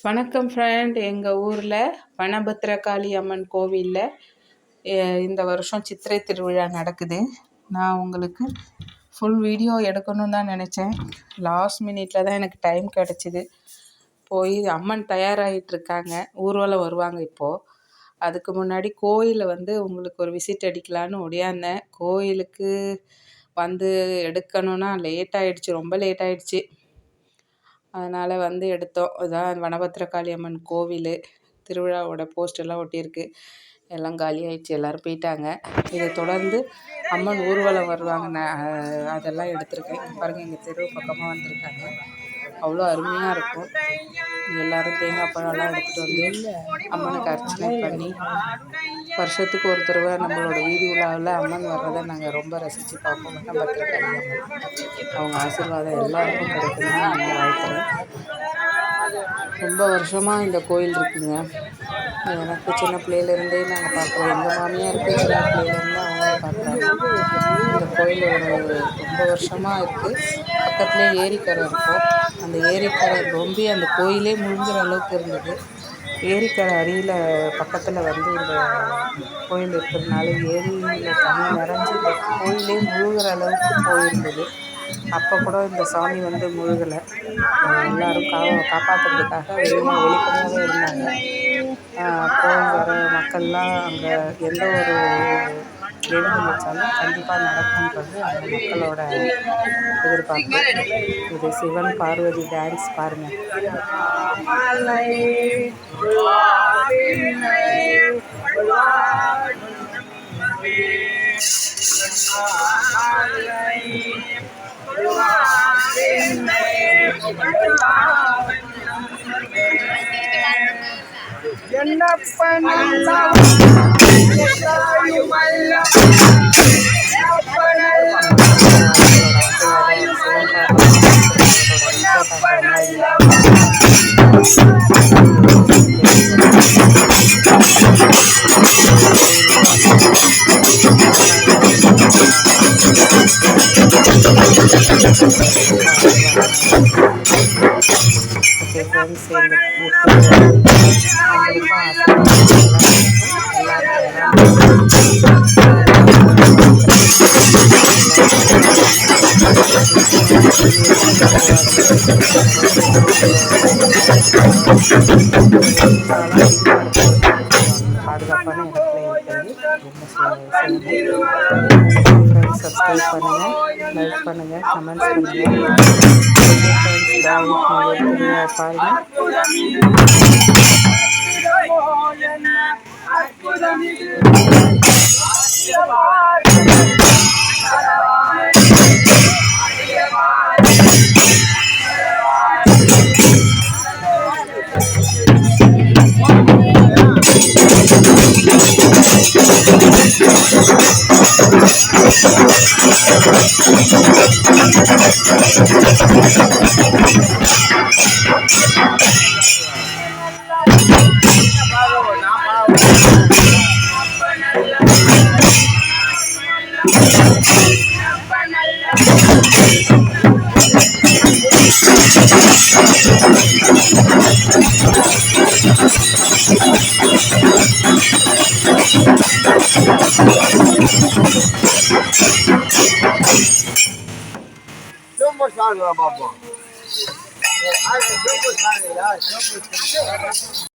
வணக்கம் ஃப்ரெண்ட். எங்கள் ஊரில் வனபத்திரகாளி அம்மன் கோவிலில் இந்த வருஷம் சித்திரை திருவிழா நடக்குது. நான் உங்களுக்கு ஃபுல் வீடியோ எடுக்கணும்னு தான் நினச்சேன். லாஸ்ட் மினிட்ல தான் எனக்கு டைம் கிடச்சிது. போய் அம்மன் தயாராகிட்டுருக்காங்க, ஊர்வலம் வருவாங்க இப்போது. அதுக்கு முன்னாடி கோயிலில் உங்களுக்கு ஒரு விசிட் அடிக்கலான்னு ஒடியாந்தேன். கோயிலுக்கு எடுக்கணுன்னா லேட் ஆகிடுச்சு, ரொம்ப லேட் ஆகிடுச்சு. அதனால் எடுத்தோம். இதான் வனபத்திரகாளி அம்மன் கோவில். திருவிழாவோட போஸ்டெல்லாம் ஒட்டியிருக்கு. எல்லாம் காலி ஆகிடுச்சு, எல்லோரும் போயிட்டாங்க. இதை தொடர்ந்து அம்மன் ஊர்வலம் வருவாங்க, அதெல்லாம் எடுத்திருக்கேன். பாருங்கள், எங்கள் தெரு பக்கமாக வந்திருக்காங்க. அவ்வளோ அருமையாக இருக்கும். எல்லோரும் தேங்காய் பழம்லாம் எடுத்துகிட்டு வந்து அம்மனுக்கு அர்ச்சனை பண்ணி, வருஷத்துக்கு ஒரு தடவை நம்மளோட வீதி உலாவில் அம்மன் வர்றதை நாங்கள் ரொம்ப ரசித்து பார்ப்போம். வனபத்திரகாளி அம்மன் அவங்க ஆசீர்வாதம் எல்லாருக்கும் கிடைக்கணும்னு நாங்கள் வாழ்த்துறேன். ரொம்ப வருஷமாக இந்த கோயில் இருக்குங்க. எனக்கு சின்ன பிள்ளையிலேருந்தே நாங்கள் பார்க்குறோம். எங்கள் மாமியாருக்கு சின்ன பிள்ளையிலேருந்து அவங்களும் பார்க்குறாங்க. இந்த கோயில் ரொம்ப வருஷமாக இருக்குது. பக்கத்துலேயே ஏரிக்கரை இருக்கும். அந்த ஏரிக்கரை ரொம்ப அந்த கோயிலே முழுங்குற அளவுக்கு இருந்தது. ஏரிக்கரை அருகில் பக்கத்தில் இந்த கோயில் இருக்கிறதுனால ஏரியில் தண்ணி நிறைஞ்சி இந்த கோயிலே முழுகிற அளவுக்கு போயிருந்தது. அப்போ கூட இந்த சாமி முழுகலை. எல்லோரும் காப்பாற்றுறதுக்காக வெளிப்படையாகவே இருந்தாங்க. போய் வர மக்கள்லாம் அங்கே எந்த ஒரு வேண்டுதல் வச்சாலும் கண்டிப்பாக நடக்கும்ன்றது அந்த மக்களோட எதிர்பார்ப்பு. இது சிவன் பார்வதி டான்ஸ் பாருங்கள். பாதுகாப்பான இடத்துல இருக்கிறது. சப்ஸ்கிரைப் பண்ணுங்கள், லைக் பண்ணுங்கள், கமெண்ட்ஸ் பண்ணுங்கள். Vamos a